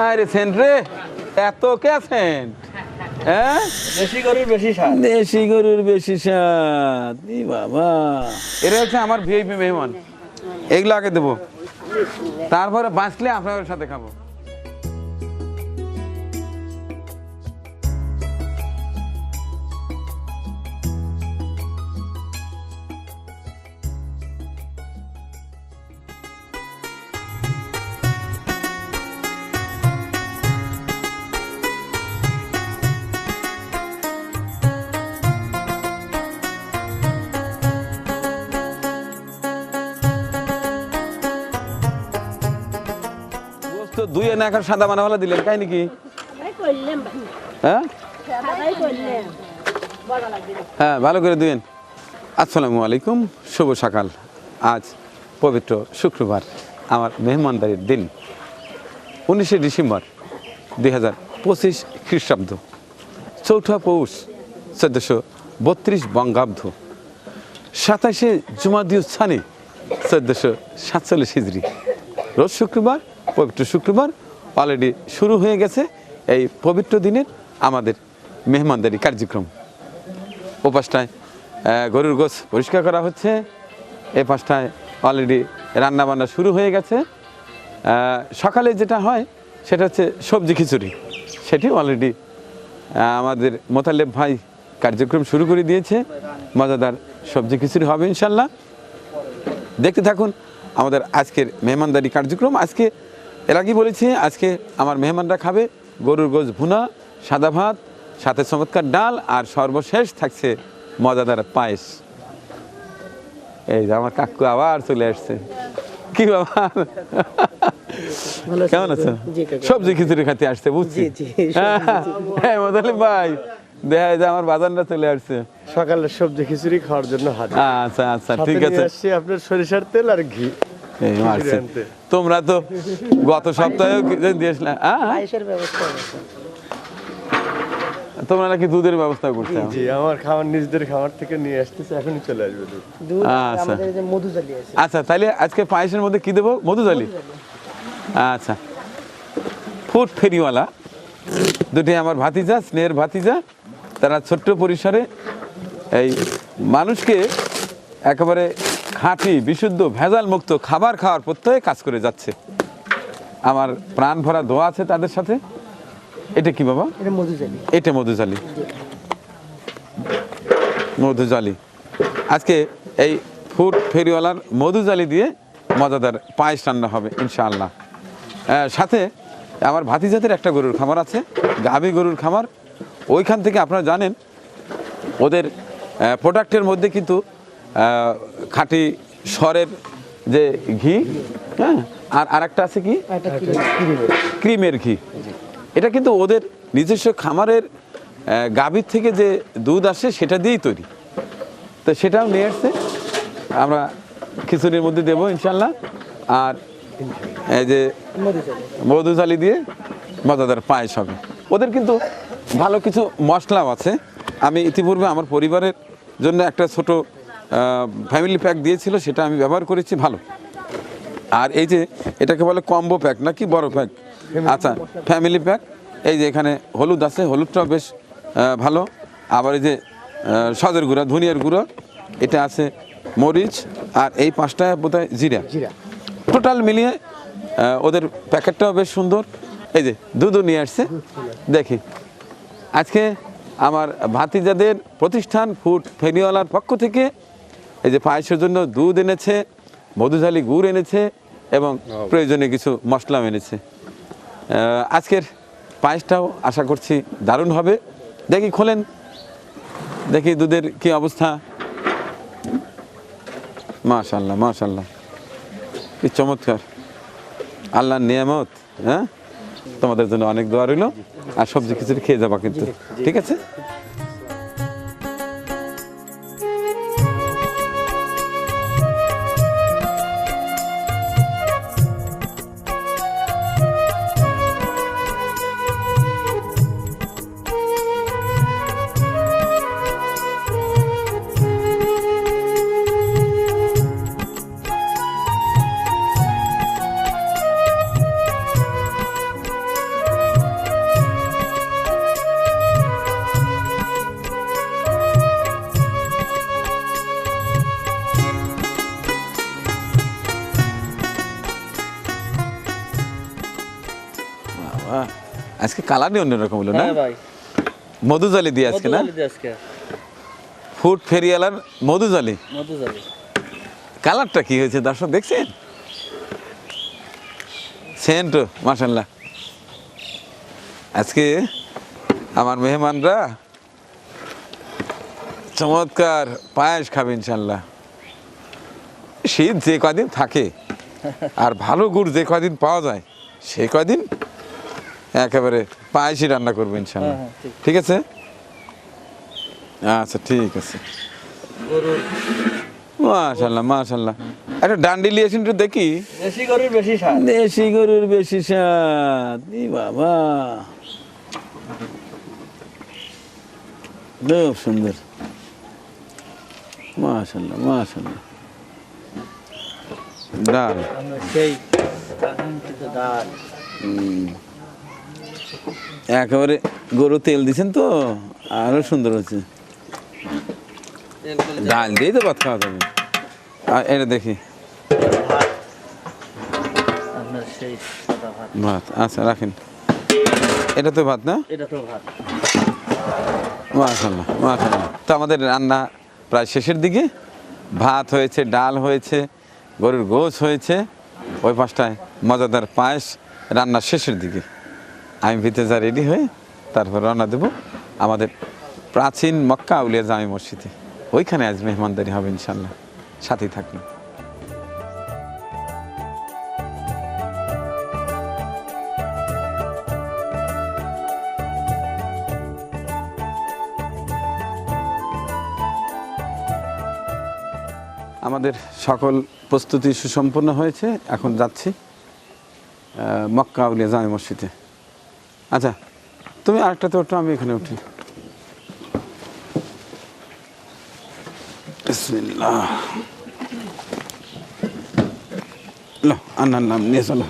আরে সেন্ট রে, এত কে সেন্ট? হ্যাঁ, দেশি গরুর বেশি স্বাদ। দেশি গরুর বেশি স্বাদ। ই বাবা, এরা হচ্ছে আমার ভিআইপি মেহমান। এগুলো আগে দেবো, তারপরে বাঁচলে আপনাদের সাথে খাবো। তো দুই এনে এখন সাদা বানাওয়ালা দিলেন, কাই নাকি? হ্যাঁ হ্যাঁ, ভালো করে দিবেন। আসসালামু আলাইকুম, শুভ সকাল। আজ পবিত্র শুক্রবার, আমার মেহমানদারির দিন, 19শে ডিসেম্বর 2025 খ্রিস্টাব্দ, 4ঠা পৌষ 1432 বঙ্গাব্দ, 27শে জুমাদিউস সানি 1447 হিজরি, রোজ শুক্রবার, পবিত্র শুক্রবার। অলরেডি শুরু হয়ে গেছে এই পবিত্র দিনের আমাদের মেহমানদারি কার্যক্রম। ও পাশটায় গরুর গোশ পরিষ্কার করা হচ্ছে, এ পাশটায় অলরেডি রান্নাবান্না শুরু হয়ে গেছে। সকালে যেটা হয় সেটা হচ্ছে সবজি খিচুড়ি, সেটি অলরেডি আমাদের মোতালেব ভাই কার্যক্রম শুরু করে দিয়েছে। মজাদার সবজি খিচুড়ি হবে ইনশাল্লাহ। দেখতে থাকুন আমাদের আজকের মেহমানদারি কার্যক্রম। আজকে এর আগেই বলেছি, আজকে আমার মেহমানরা খাবে গরুর গোশ ভুনা, সাদা ভাত, সাথে চমৎকার ডাল, আর সর্বশেষ থাকছে মজাদার পায়েস। এই যে আমার কাকু আবার চলে আসছে। কি বাবা, কেমন আছেন? সবজি খিচুড়ি খেতে আসছে, বুঝছি। হ্যাঁ মোতালেব ভাই, দেখা যায় আমার বাজানরা চলে আসছে সকালের সবজি খিচুড়ি খাওয়ার জন্য হাজির। আচ্ছা আচ্ছা, ঠিক আছে। আপনার সরিষার তেল আর ঘি। এই মারছে। তোমরা তো গত সপ্তাহে দিয়েছিলাম, তোমরা নাকি দুধের ব্যবস্থা করছো? জি, আমার খাবার নিজেদের খাবার থেকে নিয়ে আসতেছে, এখনই চলে আসবে দুধ। আচ্ছা আচ্ছা, তাহলে আজকে পায়েসের মধ্যে কি দেবো? মধুজালি। আচ্ছা, ফুড ফেরিওয়ালা দুটি আমার ভাতিজা, স্নেহের ভাতিজা, তারা ছোট্ট পরিসরে এই মানুষকে একেবারে খাঁটি, বিশুদ্ধ, ভেজাল মুক্ত খাবার খাওয়ার প্রত্যয়ে কাজ করে যাচ্ছে। আমার প্রাণ ভরা দোয়া আছে তাদের সাথে। এটা কি বাবা? এটা মধুজালি। মধুজালি আজকে এই ফুড ফেরিওয়ালার মধুজালি দিয়ে মজাদার পায়েস রান্না হবে ইনশাআল্লাহ। সাথে আমার ভাতিজাদের একটা গরুর খামার আছে, গাভী গরুর খামার। ওইখান থেকে আপনারা জানেন ওদের প্রোডাক্টের মধ্যে কিন্তু খাঁটি সরের যে ঘি, হ্যাঁ, আর আরেকটা আছে কি, ক্রিমের ঘি। এটা কিন্তু ওদের নিজস্ব খামারের গাভীর থেকে যে দুধ আসে সেটা দিয়েই তৈরি। তো সেটাও নিয়ে আসছে, আমরা খিচুড়ির মধ্যে দেবো ইনশাল্লাহ। আর এই যে মধুজালি দিয়ে মজাদার পায়েস হবে। ওদের কিন্তু ভালো কিছু মশলাও আছে। আমি ইতিপূর্বে আমার পরিবারের জন্য একটা ছোট ফ্যামিলি প্যাক দিয়েছিল, সেটা আমি ব্যবহার করেছি, ভালো। আর এই যে এটাকে বলে কম্বো প্যাক নাকি বড় প্যাক? আচ্ছা, ফ্যামিলি প্যাক। এই যে এখানে হলুদ আছে, হলুদটাও বেশ ভালো। আবার এই যে সজের গুঁড়া, ধনিয়ার গুঁড়ো, এটা আছে মরিচ, আর এই 5টা বোধহয় জিরা। টোটাল মিলিয়ে ওদের প্যাকেটটাও বেশ সুন্দর। এই যে দুধও নিয়ে আসছে, দেখি। আজকে আমার ভাতিজাদের প্রতিষ্ঠান ফুড ফেরিওয়ালার পক্ষ থেকে এই যে পায়েসের জন্য দুধ এনেছে, মধুজালি গুড় এনেছে, এবং প্রয়োজনীয় কিছু মশলাও এনেছে। আজকের পায়েসটাও আশা করছি দারুণ হবে। দেখি, খোলেন, দেখি দুধের কি অবস্থা। মাশাআল্লাহ মাশাআল্লাহ, কি চমৎকার, আল্লাহর নিয়ামত। হ্যাঁ, তোমাদের জন্য অনেক দোয়া রইল। আর সবজি খিচুড়ি খেয়ে যাবা কিন্তু, ঠিক আছে? বাবা, আজকে কালারই অন্যরকম হলো না? হ্যাঁ ভাই, মধুজালি দিয়ে আজকে না? মধুজালি দিয়ে আজকে, ফুড ফেরিওয়ালার মধুজালি। মধুজালি। কালারটা কি হয়েছে দর্শক দেখছেন? সেন্ট মাশাআল্লাহ। আজকে আমার মেহমানরা চমৎকার পায়েস খাবে ইনশাল্লাহ। শীত যে কদিন থাকে আর ভালো গুড় যে কদিন পাওয়া যায় সেই কদিন একেবারে পায়েসই রান্না করবো ইনশাল্লাহ। হ্যাঁ, ঠিক। ঠিক আছে, আচ্ছা ঠিক আছে। গরুর মাশাল্লাহ মাশাল্লাহ। একটা ডান্ডি লিয়েছেন একটু দেখি। দেশি গরুর বেশি স্বাদ। দেশি গরুর বেশি স্বাদ। ই বাবা, খুব সুন্দর। মাশাল্লাহ মাশাল্লাহ। ডাল আমরা সেই কাঙ্ক্ষিত ডাল। একেবারে গরু তেল দিছেন তো আরো সুন্দর হচ্ছে। তেল তেল ডাল দিয়ে তো ভাত খাওয়া যাবে। আর এটা দেখি ভাত, আপনার সেই সাদা ভাত। ভাত, আচ্ছা রাখেন। এটা তো ভাত না? এটা তো ভাত। মাশাআল্লাহ মাশাআল্লাহ। তো আমাদের রান্না প্রায় শেষের দিকে। ভাত হয়েছে, ডাল হয়েছে, গরুর গোশ হয়েছে, ওই পাশটায় মজাদার পায়েস রান্নার শেষের দিকে। আমি ভিতরে যা রেডি হয়ে তারপর রওনা দেব আমাদের প্রাচীন মক্কা আউলিয়া জামে মসজিদে। ওইখানে আজ মেহমানদারি হবে ইনশাল্লাহ, সাথেই থাকবেন। আমাদের সকল প্রস্তুতি সুসম্পন্ন হয়েছে, এখন যাচ্ছি মক্কা আউলিয়া জামে মসজিদে। আচ্ছা তুমি আরেকটাতে ওঠো, আমি এখানে উঠি। বিসমিল্লাহ। লো, আন্নার নাম নিয়ে চলো।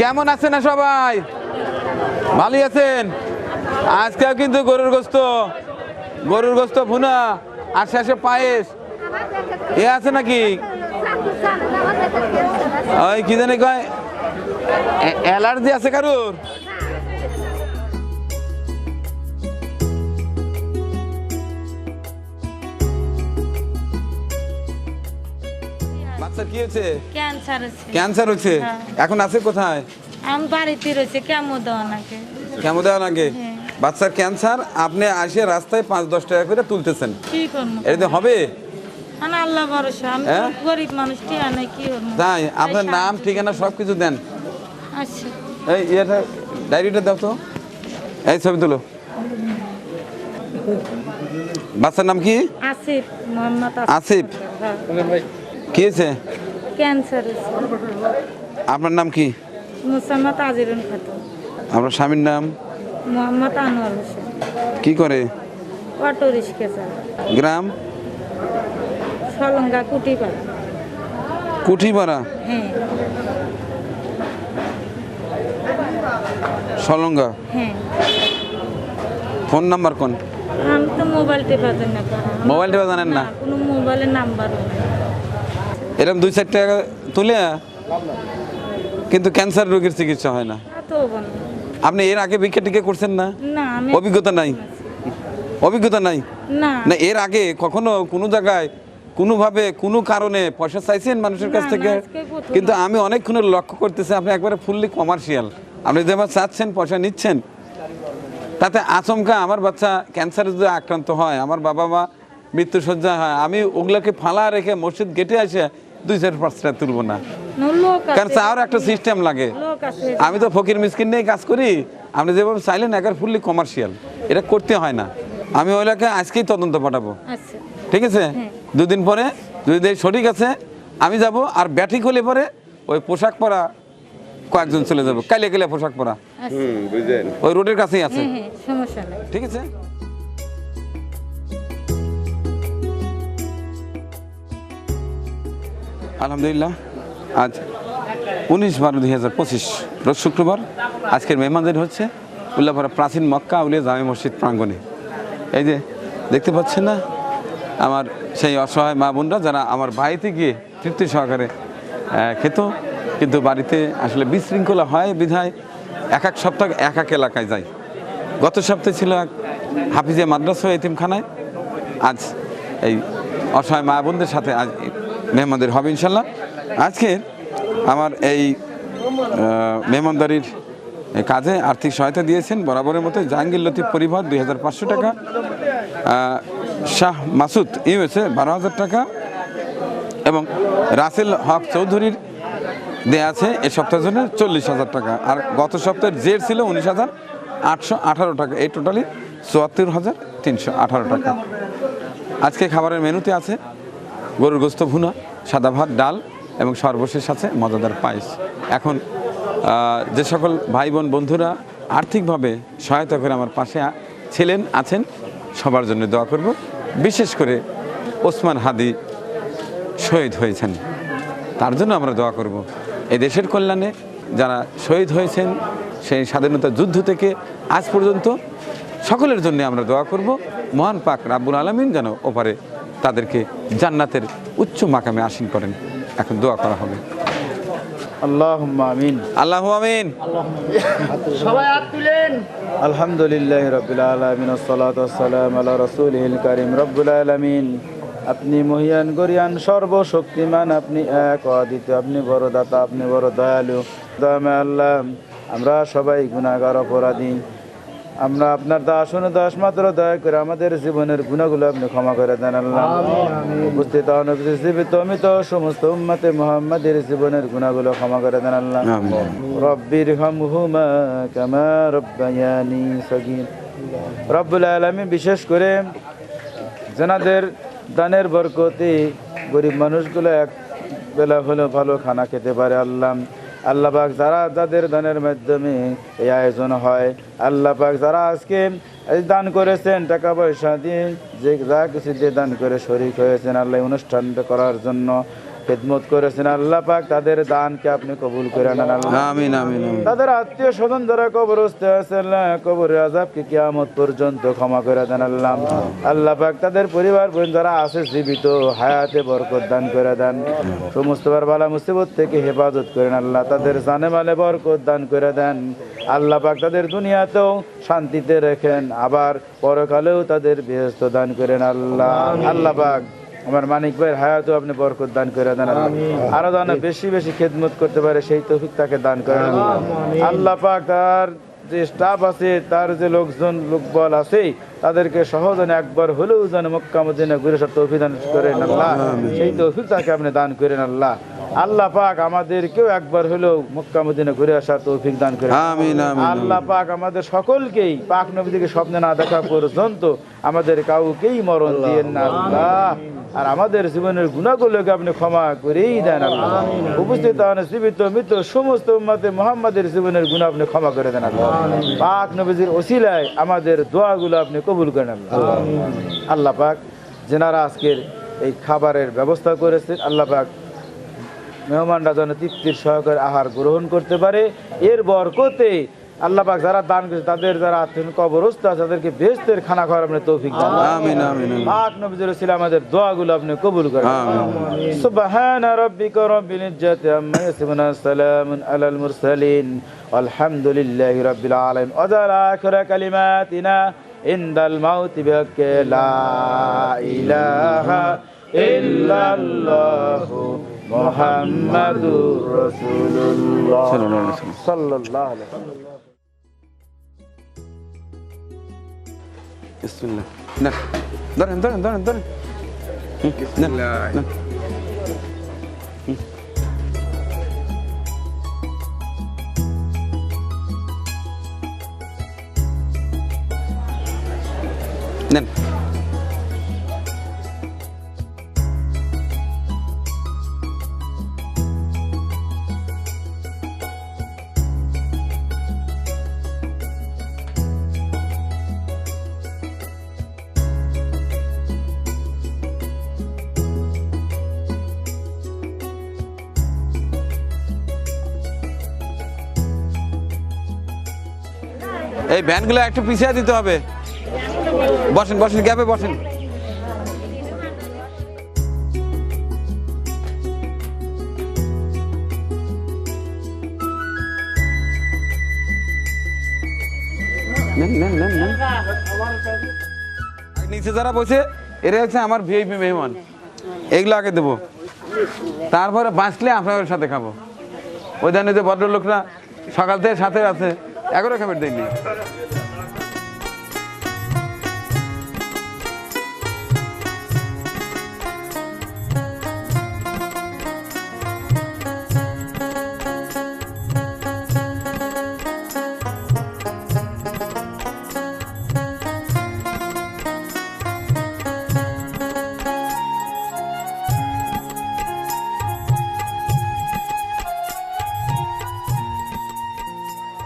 কেমন আছেন না সবাই? ভালোই আছেন? আজকেও কিন্তু গরুর গোস্ত ভুনা আর শেষে পায়েস এ আছে নাকি? ওই কি জানি কয়, অ্যালার্জি আছে কারুর? বাচ্চার কি হয়েছে? ক্যান্সার আছে। ক্যান্সার হয়েছে? হ্যাঁ। এখন আছে কোথায়? আমি বাড়িতে রয়েছে কেমো দেওয়া নাকি। কেমন দেওয়া লাগে? হ্যাঁ। বাচ্চার ক্যান্সার, আপনি আসে রাস্তায় 5-10 টাকা করে তুলতেছেন, কি করবো? এটা হবে? মানে আল্লাহ ভরসা, আমি তো হ্যাঁ? গরিব মানুষ, কি আনে কি করবো? তাই আপনার তাই নাম সাহায্য- ঠিকানা সব কিছু দেন। আচ্ছা, এই এটা ডায়েরিটা দাও তো, এই ছবি তুলো। বাচ্চার নাম কি? আসিফ, মোহাম্মদ আসিফ। হ্যাঁ। কি হয়েছে? ক্যান্সার আছে। আপনার নাম কি? মুসাম্মদ আজিরুন খাতুন। আপনার স্বামীর নাম? মোহাম্মদ আনোয়ার হোসেন। কি করে? অটো রিক্সা চালায়। গ্রাম? সলঙ্গা কুটিপাড়া। কুঠিপাড়া, হ্যাঁ সলঙ্গা। হ্যাঁ। ফোন নাম্বার কোন? আমি তো মোবাইল টেপা জানি না। মোবাইল টেপা জানেন না? কোনো মোবাইলের নাম্বার নেই। এরকম 2-4 টাকা তুলে কিন্তু ক্যান্সার রোগীর চিকিৎসা হয় না। তো বন্ধ। আপনি এর আগে ভিক্ষা টিকা করছেন না? না, আমি অভিজ্ঞতা নাই? অভিজ্ঞতা নাই না না এর আগে কখনো কোনো জায়গায় কোনোভাবে কোনো কারণে পয়সা চাইছেন মানুষের কাছ না, থেকে? না, আজকে প্রথম। কিন্তু আমি অনেকক্ষণ লক্ষ্য করতেছি আপনি একবারে ফুললি কমার্শিয়াল। আপনি যেভাবে চাচ্ছেন, পয়সা নিচ্ছেন, তাতে আচমকা আমার বাচ্চা ক্যান্সারে যদি আক্রান্ত হয়, আমার বাবা মা মৃত্যুসজ্জা হয়, আমি ওগুলোকে ফালা রেখে মসজিদ গেটে আসে 2-4-5 টাকা তুলবো না, লোক আছে। কারণ চাওয়ার একটা সিস্টেম লাগে। লোক আছে। আমি তো ফকির মিসকিন নিয়ে কাজ করি, আপনি যেভাবে চাইলেন একবার ফুললি কমার্শিয়াল, এটা করতে হয় না। আমি ওইটাকে আজকেই তদন্ত পাঠাবো, আচ্ছা, ঠিক আছে? হ্যাঁ। 2 দিন পরে যদি দেখি সঠিক আছে আমি যাব, আর ব্যাটিক হলে পরে ওই পোশাক পরা কয়েকজন চলে যাবো, কাইলে কাইলে পোশাক পরা বুঝলেন। ওই রোডের কাছেই আছে, হ্যাঁ হ্যাঁ, সমস্যা নেই। ঠিক আছে। আলহামদুলিল্লাহ, আজ 19/12/2025 রোজ শুক্রবার। আজকের মেহমানদের হচ্ছে উল্লাপাড়া প্রাচীন মক্কা আউলিয়া জামে মসজিদ প্রাঙ্গণে। এই যে দেখতে পাচ্ছেন না আমার সেই অসহায় মা বোনরা, যারা আমার বাড়িতে গিয়ে তৃপ্তি সহকারে খেত, কিন্তু বাড়িতে আসলে বিশৃঙ্খলা হয় বিধায় এক এক সপ্তাহ এক এক এলাকায় যায়। গত সপ্তাহে ছিল এক হাফিজিয়া মাদ্রাসা এতিমখানায়, আজ এই অসহায় মা বোনদের সাথে আজ মেহমানদের হবে ইনশাল্লাহ। আজকে আমার এই মেহমানদারির কাজে আর্থিক সহায়তা দিয়েছেন বরাবরের মতো জাহাঙ্গীর লতিফ পরিবার 2500 টাকা, শাহ মাসুদ ইউএসএ 12,000 টাকা এবং রাসেল হক চৌধুরীর দেয়া আছে এ সপ্তাহের জন্য 40,000 টাকা। আর গত সপ্তাহের জের ছিল 19,818 টাকা, এই টোটালি 74,318 টাকা। আজকে খাবারের মেনুতে আছে গরুর গোস্ত ভুনা, সাদা ভাত, ডাল এবং সর্বশেষ আছে মজাদার পায়েস। এখন যে সকল ভাই বোন বন্ধুরা আর্থিকভাবে সহায়তা করে আমার পাশে ছিলেন আছেন, সবার জন্য দোয়া করব। বিশেষ করে ওসমান হাদি শহীদ হয়েছেন, তার জন্য আমরা দোয়া করব। এই দেশের কল্যাণে যারা শহীদ হয়েছেন সেই স্বাধীনতা যুদ্ধ থেকে আজ পর্যন্ত সকলের জন্য আমরা দোয়া করব। মহান পাক রাব্বুল আলামিন যেন ওপারে তাদেরকে জান্নাতের উচ্চ মাকামে আসীন করেন। এখন দোয়া করা হবে। আল্লাহুম্মা আমিন। আল্লাহু আমিন। সবাই হাত তুলেন। আলহামদুলিল্লাহি রাব্বিল আলামিন, আসসালাতু ওয়াসসালামু আলা রাসূলিল কারীম। রব্বুল আলামিন, আপনি মহিয়ান গরিয়ান সর্বশক্তিমান, আপনি এক অদ্বিতীয়, আপনি বড় দাতা, আপনি বড় দয়ালু। দয়াময় আল্লাহ, আমরা সবাই গুনাহগার অপরাধী, আমরা আপনার দাস দাস মাত্র, দয়া করে আমাদের জীবনের গুনাহগুলো আপনি ক্ষমা করে দেন আল্লাহ। উপস্থিত জীবিত অমিত সমস্ত উম্মতে মুহাম্মাদের জীবনের গুনাহগুলো ক্ষমা করে দেন আল্লাহ। রব্বির হামহুমা কামা রব্বায়ানি সগীর। রব্বুল আলামিন, বিশেষ করে যেনাদের দানের বরকতে গরিব মানুষগুলো এক বেলা হলেও ভালো খানা খেতে পারে আল্লাহ। আল্লাহ পাক, যারা যাদের দানের মাধ্যমে এই আয়োজন হয়, আল্লাহ পাক যারা আজকে এই দান করেছেন টাকা পয়সা দিয়ে, যে যা কিছু দিয়ে দান করে শরীক হয়েছেন আল্লাহ অনুষ্ঠানটা করার জন্য খেদমত করেছেন, আল্লাহ পাক তাদের দানকে আপনি কবুল করে নেন আল্লাহ। আমিন আমিন। তাদের আত্মীয় স্বজন যারা কবরস্থ আছে আল্লাহ, কবরের আযাবকে কিয়ামত পর্যন্ত ক্ষমা করে দেন আল্লাহ। আল্লাহ পাক তাদের পরিবার বোন যারা আছে জীবিত, হায়াতে বরকত দান করে দেন, সমস্ত বালা মুসিবত থেকে হেফাজত করেন আল্লাহ। তাদের জানে মালে বরকত দান করে দেন আল্লাহ পাক। তাদের দুনিয়াতেও শান্তিতে রাখেন, আবার পরকালেও তাদের বেহেশত দান করেন আল্লাহ। আল্লাহ পাক আমার মানিক ভাইয়ের হায়াতেও আপনি বরকত দান করে দেন আল্লাহ। আরো যেন বেশি বেশি খেদমত করতে পারে সেই তৌফিক তাকে দান করেন আল্লাহ। আল্লাহ পাক তার যে স্টাফ আছে, তার যে লোকজন লোকবল আছে, তাদেরকে সহজনে একবার হলেও যেন মক্কা মদিনা ঘুরে আসার তৌফিক দান করেন আল্লাহ। সেই তৌফিক তাকে আপনি দান করেন আল্লাহ। আল্লাহ পাক আমাদেরকেও একবার হলেও মক্কা মদিনা ঘুরে আসার তৌফিক দান করেন আমিন আমিন। আল্লাহ পাক আমাদের সকলকেই পাক নবীকে স্বপ্নে না দেখা পর্যন্ত আমাদের কাউকেই মরণ দিয়েন না আল্লাহ। আর আমাদের জীবনের গুনাহগুলোকে আপনি ক্ষমা করেই দেন আল্লাহ। উপস্থিত জীবিত মৃত সমস্ত উম্মতে মুহাম্মাদের জীবনের গুনাহ আপনি ক্ষমা করে দেন আল্লাহ। পাক নবীর ওসিলায় আমাদের দোয়াগুলো আপনি কবুল করেন আল্লাহ। আল্লাহ পাক, যেনারা আজকের এই খাবারের ব্যবস্থা করেছেন, আল্লাহ পাক মেহমানরা যেন তৃপ্তির সহকারে আহার গ্রহণ করতে পারে, এর বরকতে আল্লাহ পাক যারা দান করেছে, তাদের যারা আত্মীয় কবরস্থ আছে, তাদেরকে বেহেশতের খানা খাওয়ার আপনি তৌফিক দান। আমিন আমিন। পাক নবীর ওসিলায় আমাদের দোয়াগুলো আপনি কবুল করেন। সুবহানা রাব্বিকা রাব্বিল ইজ্জাতি আম্মা ইয়াসিফুন, সালামুন আলাল মুরসালিন, আলহামদুলিল্লাহি রাব্বিল আলামিন। ওয়াজাল আখিরা কালিমাতিনা ইনদাল মাউতি বিহাক্কি লা ইলাহা ইল্লাল্লাহু মুহাম্মাদুর রাসূলুল্লাহ সাল্লাল্লাহু আলাইহি ওয়াসাল্লাম। বিসমিল্লাহ। না ধরেন ধরেন ধরেন ধরেন। নেন। এই ভ্যানগুলো একটু পিছিয়ে দিতে হবে। বসেন বসেন, গ্যাপে বসেন। নেন, নেন, নেন, নেন। আর নিচে যারা বসে এরা হচ্ছে আমার ভিআইপি মেহমান, এগুলো আগে দেবো, তারপরে বাঁচলে আপনাদের সাথে খাবো। ওই জানি যে ভদ্রলোকরা সকাল থেকে সাথে আছে, এগারো খাবার দেয়নি।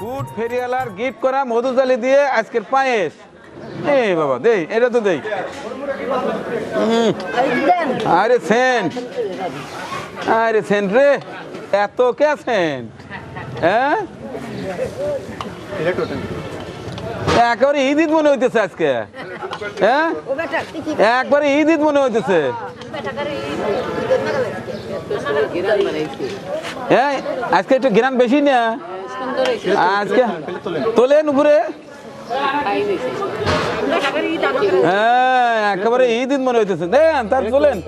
ফুড ফেরিওয়ালার গিফট করা মধুজালি দিয়ে আজকের পায়েস। এই বাবা দেই, এটা তো দেই। আরে সেন্ট, আরে সেন্ট রে, এত কে সেন্ট? হ্যাঁ, একেবারে ঈদ ঈদ মনে হইতেছে আজকে। হ্যাঁ, একবারে ঈদ ঈদ মনে হইতেছে। হ্যাঁ, আজকে একটু গ্রাম বেশি না আজকে, তোলেন উপরে। হ্যাঁ, একেবারে ঈদ ঈদ মনে হইতেছে। দেন তার তোলেন।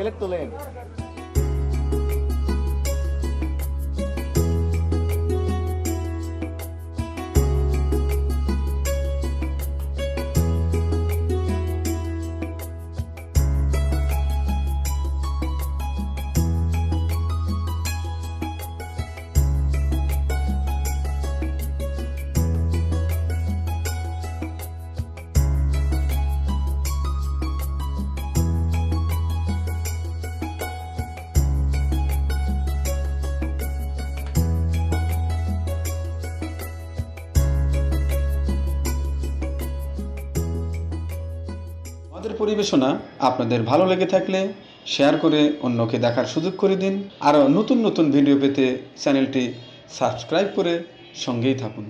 আমাদের পরিবেশনা আপনাদের ভালো লেগে থাকলে শেয়ার করে অন্যকে দেখার সুযোগ করে দিন। আরও নতুন নতুন ভিডিও পেতে চ্যানেলটি সাবস্ক্রাইব করে সঙ্গেই থাকুন।